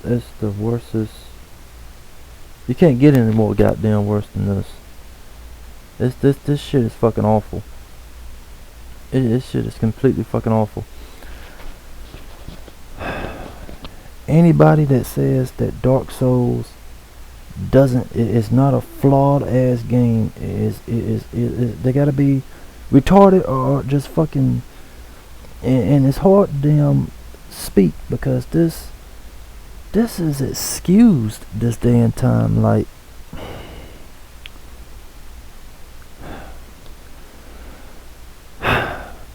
It's the worstest. You can't get any more goddamn worse than this. This shit is fucking awful. This shit is completely fucking awful. Anybody that says that Dark Souls it's not a flawed ass game, they gotta be retarded or just fucking, and it's hard to damn speak, because this is excused this day and time. Like,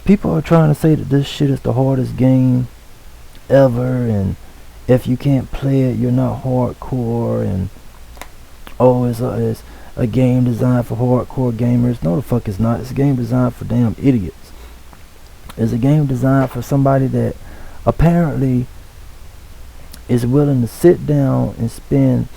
people are trying to say that this shit is the hardest game ever, and if you can't play it, you're not hardcore, and oh, it's a game designed for hardcore gamers. No, the fuck it's not. It's a game designed for damn idiots. It's a game designed for somebody that apparently is willing to sit down and spend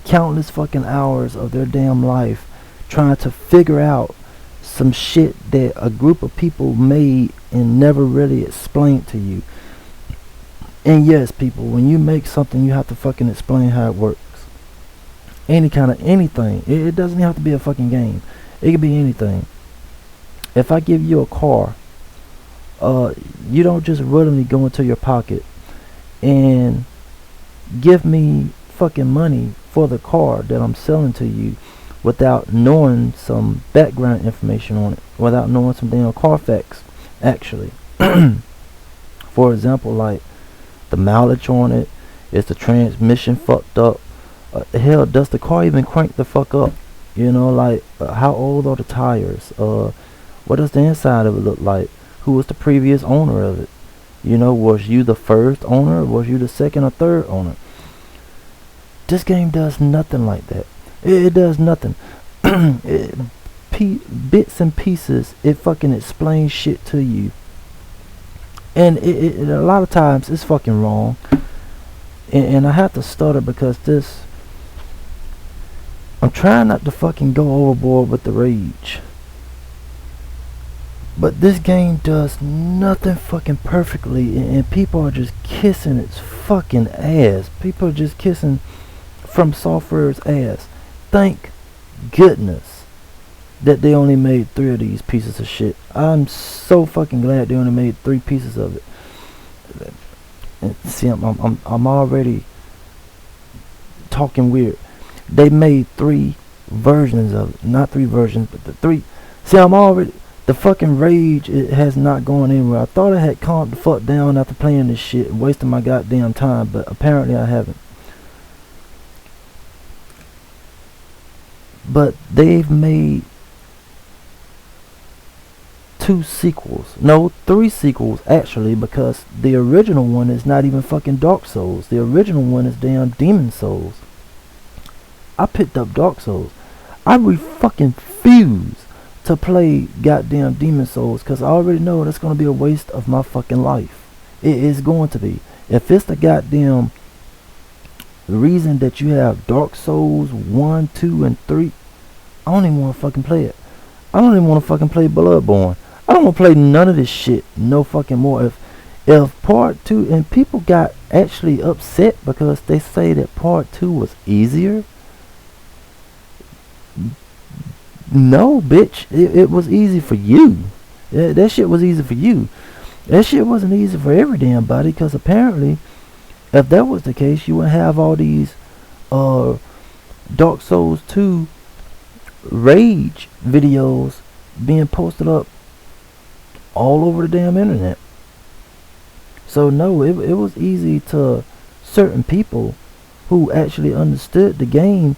countless fucking hours of their damn life trying to figure out some shit that a group of people made and never really explained to you. And yes, people, when you make something, you have to fucking explain how it works. Any kind of anything. It doesn't have to be a fucking game. It could be anything. If I give you a car, you don't just randomly go into your pocket and give me fucking money for the car that I'm selling to you without knowing some background information on it, without knowing some damn Carfax, actually. For example, like, the mileage on it, is the transmission fucked up, hell, does the car even crank the fuck up, you know, like, how old are the tires, what does the inside of it look like, who was the previous owner of it, you know, was you the first owner, or was you the second or third owner? This game does nothing like that. It does nothing. Bits and pieces, it fucking explains shit to you. And it a lot of times it's fucking wrong. And I have to stutter because I'm trying not to fucking go overboard with the rage. But this game does nothing fucking perfectly, and people are just kissing its fucking ass. People are just kissing From Software's ass. Thank goodness that they only made 3 of these pieces of shit. I'm so fucking glad they only made 3 pieces of it. And see, I'm already talking weird. They made 3 versions of it, not 3 versions, but the 3. See, the fucking rage, it has not gone anywhere. I thought I had calmed the fuck down after playing this shit and wasting my goddamn time, but apparently I haven't. But they've made 2 sequels. No, 3 sequels actually, because the original one is not even fucking Dark Souls. The original one is damn Demon Souls. I picked up Dark Souls. I fucking refuse to play goddamn Demon Souls, because I already know that's going to be a waste of my fucking life. It is going to be. If it's the goddamn reason that you have Dark Souls 1, 2, and 3, I don't even want to fucking play it. I don't even want to fucking play Bloodborne. I don't want to play none of this shit no fucking more. If part 2, and people got actually upset because they say that part 2 was easier. No, bitch, it was easy for you. That shit was easy for you. That shit wasn't easy for every damn body, because apparently, if that was the case, you would have all these Dark Souls 2 rage videos being posted up all over the damn internet. So no, it was easy to certain people who actually understood the game.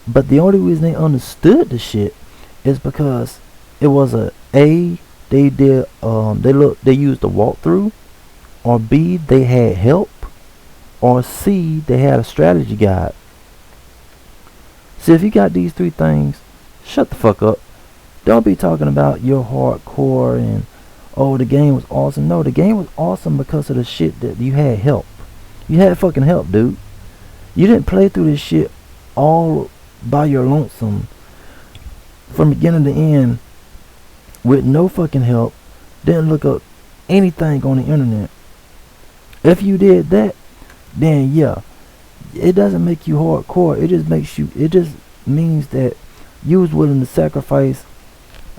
But the only reason they understood the shit is because it was they used the walkthrough, or B, they had help, or C, they had a strategy guide. See, if you got these 3 things, shut the fuck up. Don't be talking about your hardcore and, oh, the game was awesome. No, the game was awesome because of the shit that you had help. You had fucking help, dude. You didn't play through this shit all by your lonesome from beginning to end with no fucking help. Didn't look up anything on the internet. If you did that, then yeah, it doesn't make you hardcore. It just makes you. It just means that you was willing to sacrifice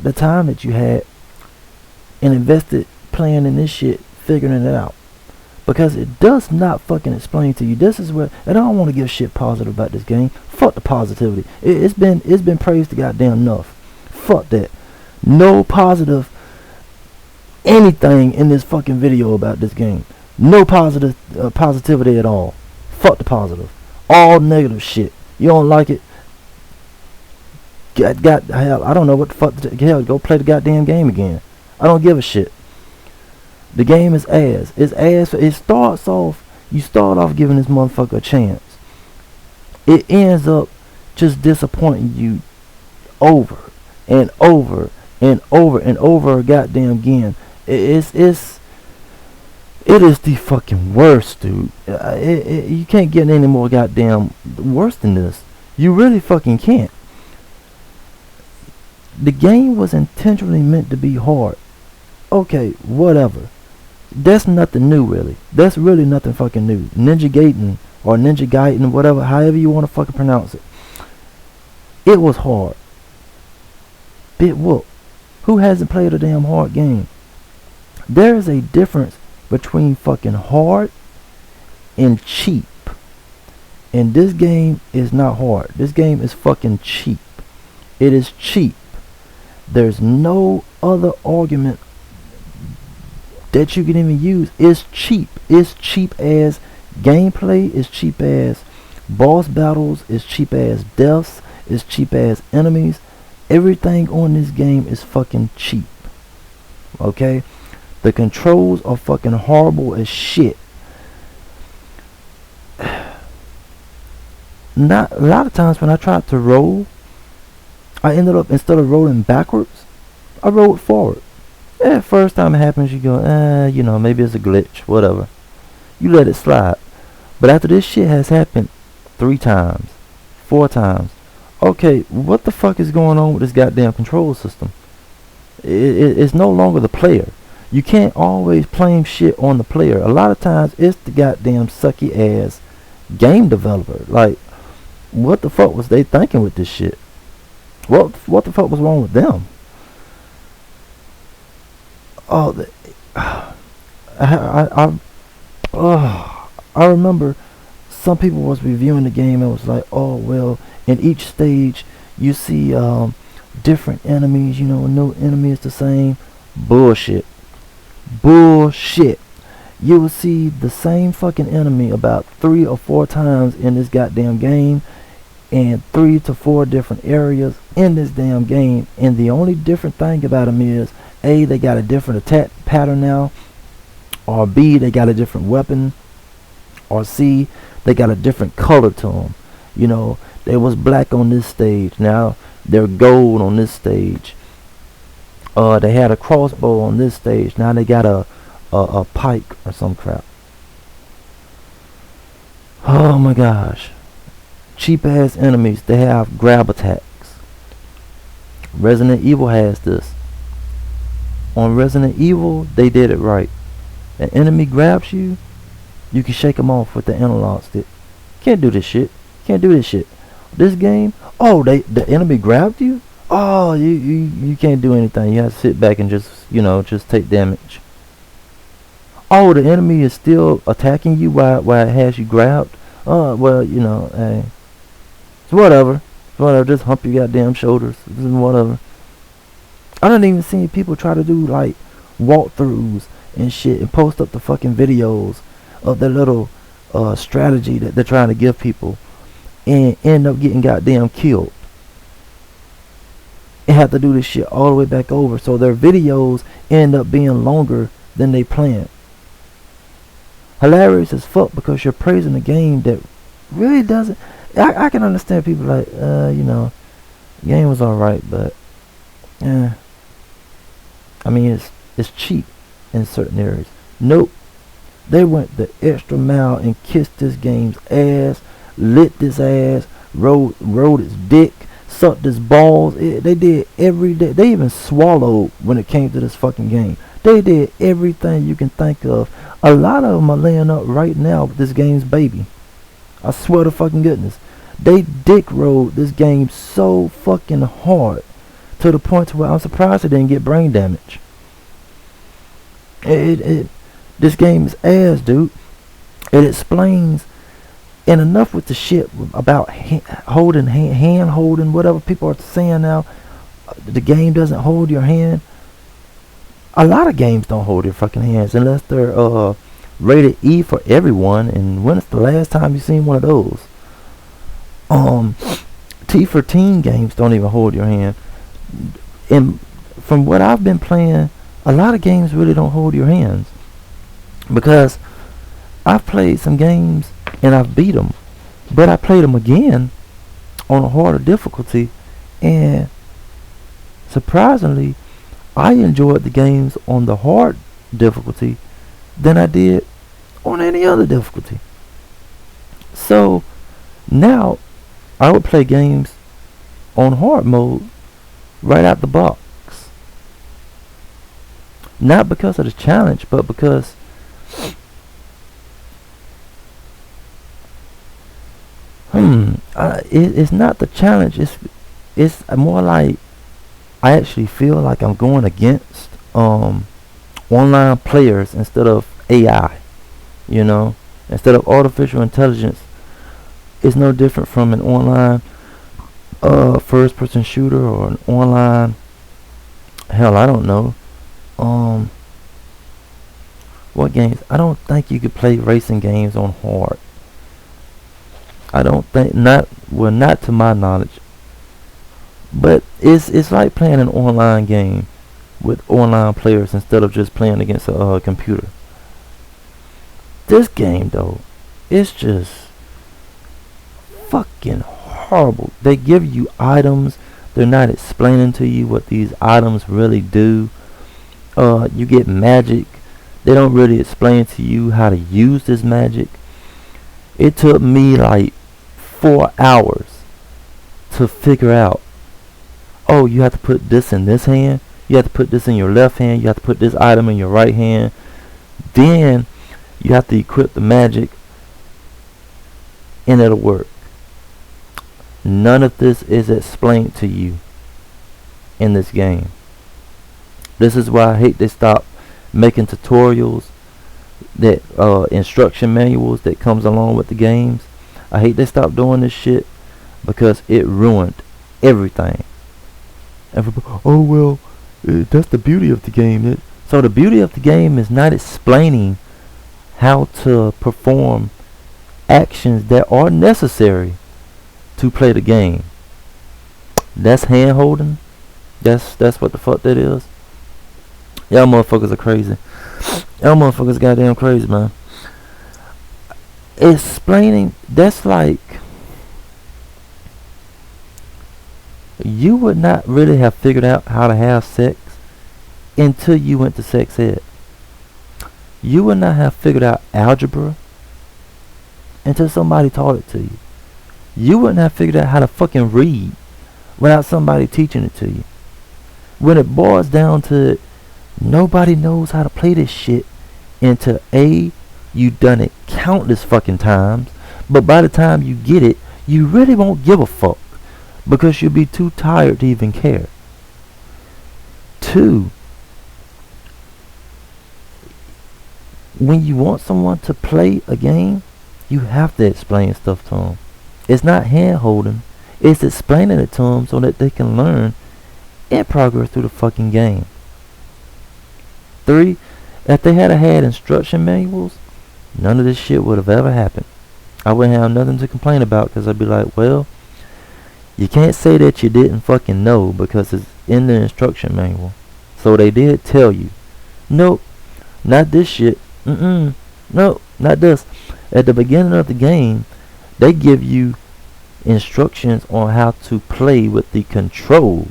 the time that you had and invested playing in this shit, figuring it out. Because it does not fucking explain to you. This is where, and I don't want to give shit positive about this game. Fuck the positivity. It's been praised to goddamn enough. Fuck that. No positive anything in this fucking video about this game. No positive positivity at all. Fuck the positive. All negative shit. You don't like it? Hell, I don't know what the fuck. Hell, go play the goddamn game again. I don't give a shit. The game is ass. It's ass. It starts off. You start off giving this motherfucker a chance. It ends up just disappointing you over and over and over and over goddamn again. It is the fucking worst, dude. You can't get any more goddamn worse than this. You really fucking can't. The game was intentionally meant to be hard. Okay, whatever. That's nothing new, really. That's really nothing fucking new. Ninja Gaiden or Ninja Gaiden, whatever, however you want to fucking pronounce it. It was hard. Bit whoop. Who hasn't played a damn hard game? There is a difference between fucking hard and cheap. And this game is not hard. This game is fucking cheap. It is cheap. There's no other argument that you can even use. It's cheap. It's cheap as gameplay. It's cheap as boss battles. It's cheap as deaths. It's cheap as enemies. Everything on this game is fucking cheap. Okay? The controls are fucking horrible as shit. Not a lot of times when I tried to roll, I ended up, instead of rolling backwards, I rolled forward. Yeah, first time it happens, you go, you know, maybe it's a glitch, whatever. You let it slide. But after this shit has happened 3 times, 4 times, okay, what the fuck is going on with this goddamn control system? It's no longer the player. You can't always blame shit on the player. A lot of times, it's the goddamn sucky ass game developer. Like, what the fuck was they thinking with this shit? What the fuck was wrong with them? Oh, I remember some people was reviewing the game and was like, oh well, in each stage you see different enemies. You know, no enemy is the same. Bullshit. Bullshit. You will see the same fucking enemy about 3 or 4 times in this goddamn game, and 3 to 4 different areas in this damn game, and the only different thing about them is A, they got a different attack pattern now, or B, they got a different weapon, or C, they got a different color to them. You know, they was black on this stage, now they're gold on this stage. They had a crossbow on this stage, now they got a pike or some crap. Oh my gosh. Cheap ass enemies, they have grab attacks. Resident Evil has this. On Resident Evil, they did it right. An enemy grabs you, you can shake them off with the analog stick. Can't do this shit. Can't do this shit. This game, oh, the enemy grabbed you? Oh, you can't do anything. You have to sit back and just, you know, just take damage. Oh, the enemy is still attacking you while it has you grabbed? Oh, well, you know, hey. It's whatever. It's whatever. Just hump your goddamn shoulders. It's whatever. I don't even see people try to do like walkthroughs and shit and post up the fucking videos of their little strategy that they're trying to give people and end up getting goddamn killed. And have to do this shit all the way back over, so their videos end up being longer than they planned. Hilarious as fuck, because you're praising a game that really doesn't. I can understand people like, you know, the game was alright, but I mean, it's cheap in certain areas. Nope. They went the extra mile and kissed this game's ass, lit this ass, rode its dick, sucked his balls. They did every day. They even swallowed when it came to this fucking game. They did everything you can think of. A lot of them are laying up right now with this game's baby. I swear to fucking goodness. They dick rolled this game so fucking hard to the point to where I'm surprised it didn't get brain damage. This game is ass, dude. It explains, and enough with the shit about hand holding, whatever people are saying now. The game doesn't hold your hand. A lot of games don't hold your fucking hands unless they're rated E for everyone. And when is the last time you seen one of those? T for teen games don't even hold your hand. And from what I've been playing, a lot of games really don't hold your hands, because I've played some games and I've beat them, but I played them again on a harder difficulty, and surprisingly I enjoyed the games on the hard difficulty than I did on any other difficulty. So now I would play games on hard mode right out the box. Not because of the challenge, but because it's not the challenge. It's more like I actually feel like I'm going against online players instead of AI. You know, instead of artificial intelligence. It's no different from an online first person shooter or an online, hell, I don't know, what games. I don't think you could play racing games on hard. I don't think, not to my knowledge. But it's like playing an online game with online players instead of just playing against a computer. This game though, it's just fucking horrible. They give you items, they're not explaining to you what these items really do. You get magic, they don't really explain to you how to use this magic. It took me like 4 hours to figure out, oh, you have to put this in this hand, you have to put this in your left hand, you have to put this item in your right hand, then you have to equip the magic and it'll work. None of this is explained to you in this game. This is why I hate they stop making tutorials, that instruction manuals that comes along with the games. I hate they stop doing this shit because it ruined everything. Everybody, oh well, that's the beauty of the game. So the beauty of the game is not explaining how to perform actions that are necessary to play the game. That's hand holding. That's what the fuck that is. Y'all motherfuckers are crazy. Y'all motherfuckers goddamn crazy, man. Explaining, that's like, you would not really have figured out how to have sex until you went to sex ed. You would not have figured out algebra until somebody taught it to you. You wouldn't have figured out how to fucking read without somebody teaching it to you. When it boils down to it, nobody knows how to play this shit until A, you done it countless fucking times, but by the time you get it, you really won't give a fuck because you'll be too tired to even care. 2, when you want someone to play a game, you have to explain stuff to them. It's not hand holding, it's explaining it to them so that they can learn and progress through the fucking game. 3, if they had instruction manuals, none of this shit would have ever happened. I wouldn't have nothing to complain about because I'd be like, well, you can't say that you didn't fucking know because it's in the instruction manual. So they did tell you. Nope, not this shit. Nope, not this. At the beginning of the game, they give you instructions on how to play with the controls.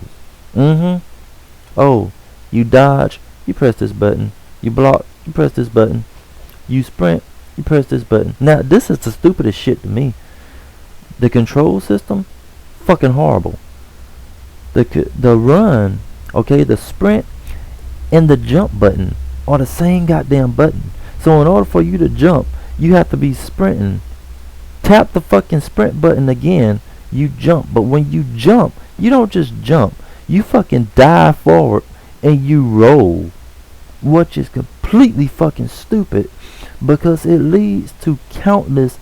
Oh, you dodge, you press this button. You block, you press this button. You sprint, you press this button. Now, this is the stupidest shit to me. The control system, fucking horrible. The run, okay, the sprint and the jump button are the same goddamn button. So in order for you to jump, you have to be sprinting. Tap the fucking sprint button again, you jump. But when you jump, you don't just jump. You fucking dive forward and you roll. Which is completely fucking stupid, because it leads to countless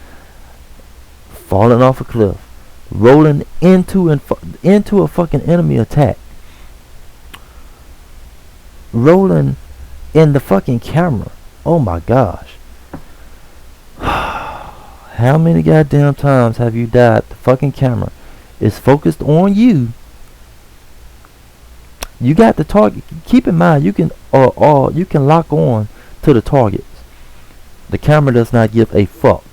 falling off a cliff, rolling into a fucking enemy attack, rolling in the fucking camera. Oh my gosh. How many goddamn times have you died? The fucking camera is focused on you. You got the target. Keep in mind, you can lock on to the targets. The camera does not give a fuck.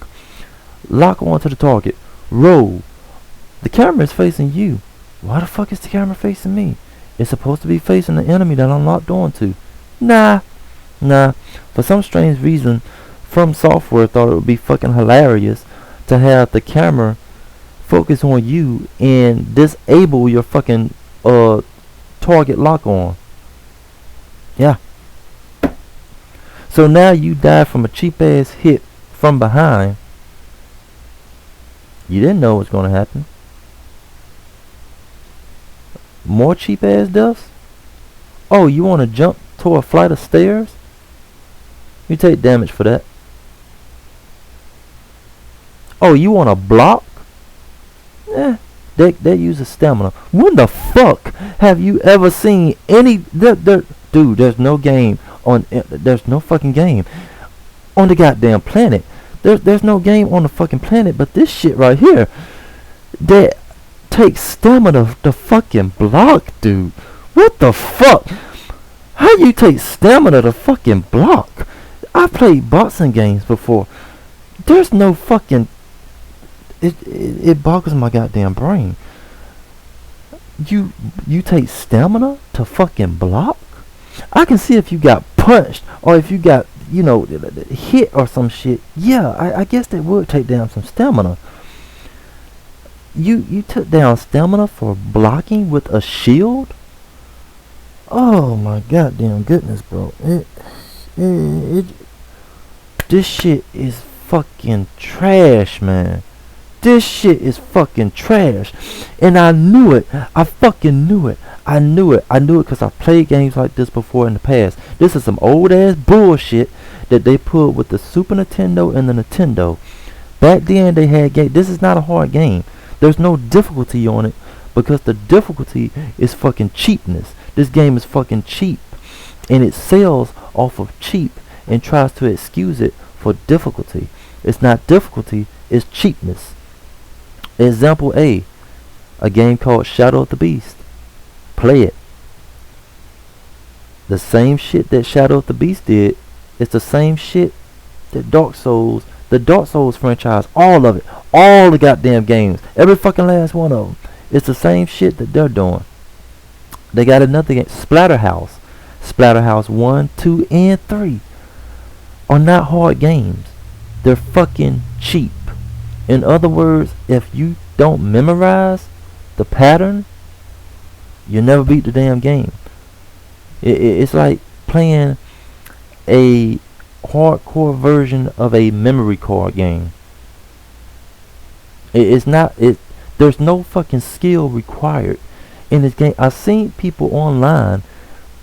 Lock on to the target. Roll. The camera is facing you. Why the fuck is the camera facing me? It's supposed to be facing the enemy that I'm locked on to. Nah. For some strange reason, From Software thought it would be fucking hilarious to have the camera focus on you and disable your fucking target lock on. Yeah. So now you die from a cheap ass hit from behind. You didn't know what's gonna happen. More cheap ass deaths? Oh, you wanna jump to a flight of stairs? You take damage for that. Oh, you wanna block? That uses stamina. When the fuck have you ever seen any dude, there's no game on there's no fucking game on the goddamn planet. There's no game on the fucking planet, but this shit right here that takes stamina to fucking block, dude. What the fuck? How you take stamina to fucking block? I played boxing games before. There's no fucking it boggles my goddamn brain. You take stamina to fucking block? I can see if you got punched or if you got, you know, hit or some shit. Yeah, I guess that would take down some stamina. You took down stamina for blocking with a shield? Oh my goddamn goodness, bro. This shit is fucking trash, man. This shit is fucking trash. And I knew it. I fucking knew it. I knew it because I played games like this before in the past. This is some old ass bullshit that they put with the Super Nintendo and the Nintendo. Back then they had game. This is not a hard game. There's no difficulty on it because the difficulty is fucking cheapness. This game is fucking cheap. And it sells off of cheap and tries to excuse it for difficulty. It's not difficulty, it's cheapness. Example A game called Shadow of the Beast. Play it. The same shit that Shadow of the Beast did, it's the same shit that the Dark Souls franchise, all of it, all the goddamn games, every fucking last one of them, it's the same shit that they're doing. They got another game, Splatterhouse. Splatterhouse 1, 2, and 3 are not hard games. They're fucking cheap. In other words, if you don't memorize the pattern, you never beat the damn game. It's like playing a hardcore version of a memory card game. There's no fucking skill required in this game. I've seen people online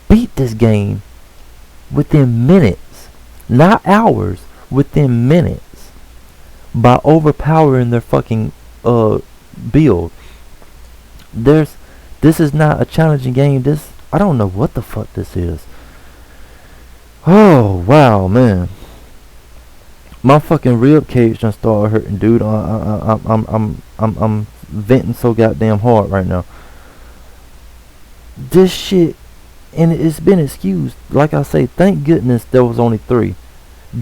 beat this game within minutes, not hours, within minutes, by overpowering their fucking build. This is not a challenging game. I don't know what the fuck this is. Oh wow, man, my fucking rib cage done started hurting, dude. I'm venting so goddamn hard right now. This shit, and it's been excused. Like I say, thank goodness there was only 3.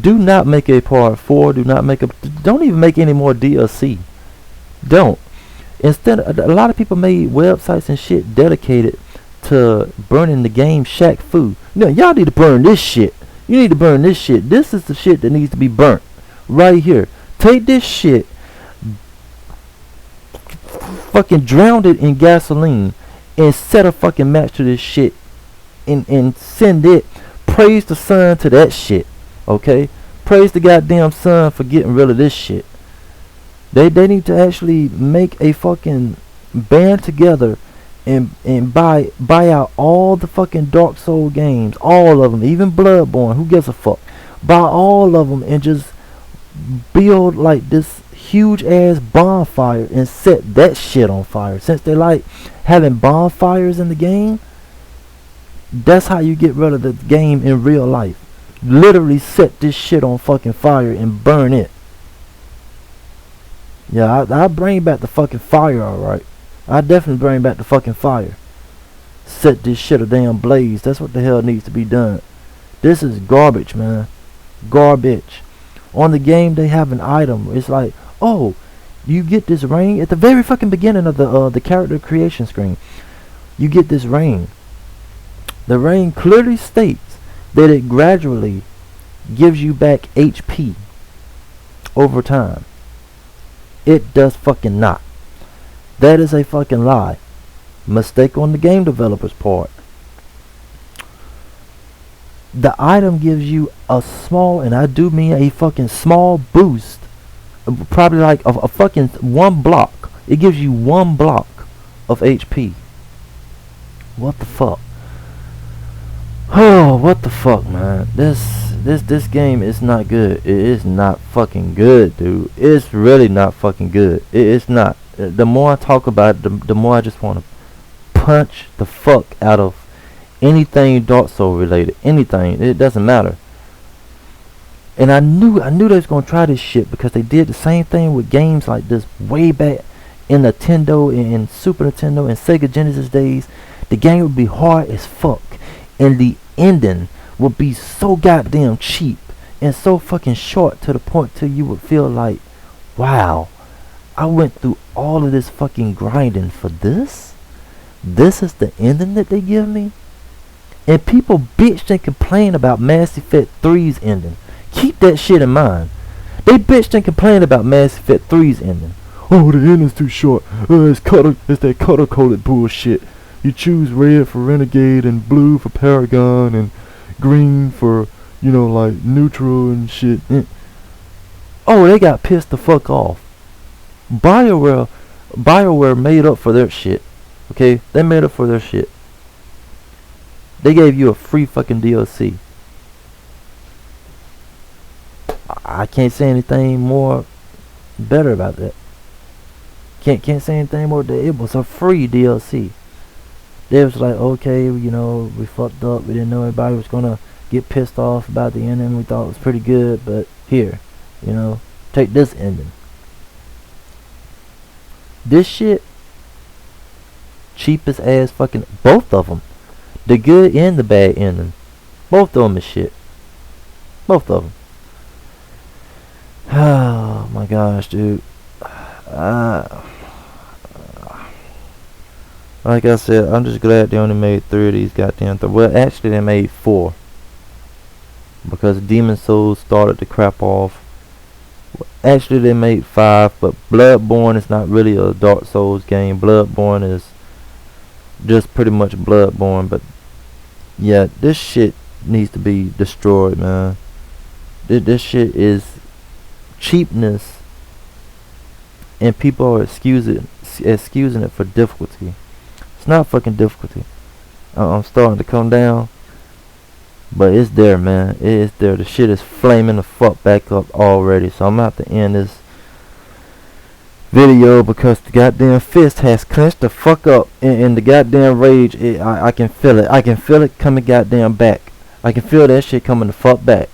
Do not make a part 4. Don't even make any more DLC. Don't. Instead, a lot of people made websites and shit dedicated to burning the game Shaq Fu. No, y'all need to burn this shit. You need to burn this shit. This is the shit that needs to be burnt. Right here. Take this shit, fucking drown it in gasoline, and set a fucking match to this shit and send it. Praise the sun to that shit. Okay? Praise the goddamn sun for getting rid of this shit. They need to actually make a fucking band together and buy out all the fucking Dark Soul games, all of them, even Bloodborne. Who gives a fuck? Buy all of them and just build like this huge ass bonfire and set that shit on fire. Since they like having bonfires in the game, that's how you get rid of the game in real life. Literally set this shit on fucking fire and burn it. Yeah, I bring back the fucking fire, alright. I definitely bring back the fucking fire. Set this shit a damn blaze. That's what the hell needs to be done. This is garbage, man. Garbage. On the game, they have an item. It's like, oh, you get this ring at the very fucking beginning of the character creation screen. You get this ring. The ring clearly states that it gradually gives you back HP over time. It does fucking not. That is a fucking lie. Mistake on the game developer's part. The item gives you a small, and I do mean a fucking small boost, probably like a fucking 1 block. It gives you 1 block of HP. What the fuck? Oh, what the fuck, man? This game is not good. It is not fucking good, dude. It's really not fucking good. It's not. The more I talk about it, the more I just want to punch the fuck out of anything Dark Soul related. Anything. It doesn't matter. And I knew they was gonna try this shit because they did the same thing with games like this way back in Nintendo and Super Nintendo and Sega Genesis days. The game would be hard as fuck, and the ending would be so goddamn cheap and so fucking short to the point till you would feel like, wow, I went through all of this fucking grinding for this? This is the ending that they give me? And people bitched and complained about Mass Effect 3's ending. Keep that shit in mind. They bitched and complained about Mass Effect 3's ending. Oh, the ending's too short. It's that color-coded bullshit. You choose red for Renegade and blue for Paragon and green for, you know, like neutral and shit. Oh, they got pissed the fuck off. BioWare made up for their shit. Okay? They made up for their shit. They gave you a free fucking DLC. I can't say anything more better about that. Can't say anything more. It was a free DLC. They was like, okay, you know, we fucked up. We didn't know everybody was gonna get pissed off about the ending. We thought it was pretty good, but here, you know, take this ending. This shit, cheapest ass fucking, both of them. The good and the bad ending. Both of them is shit. Both of them. Oh my gosh, dude. Like I said, I'm just glad they only made 3 of these goddamn well, actually they made 4. Because Demon Souls started to crap off. Actually they made 5, but Bloodborne is not really a Dark Souls game. Bloodborne is just pretty much Bloodborne, but yeah, this shit needs to be destroyed, man. This shit is cheapness, and people are excusing it for difficulty. It's not fucking difficulty. I'm starting to come down, but it's there, man. It is there. The shit is flaming the fuck back up already, so I'm gonna have to end this video because the goddamn fist has clenched the fuck up, and the goddamn rage, I can feel it. I can feel it coming goddamn back. I can feel that shit coming the fuck back.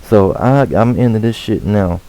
So I'm into this shit now.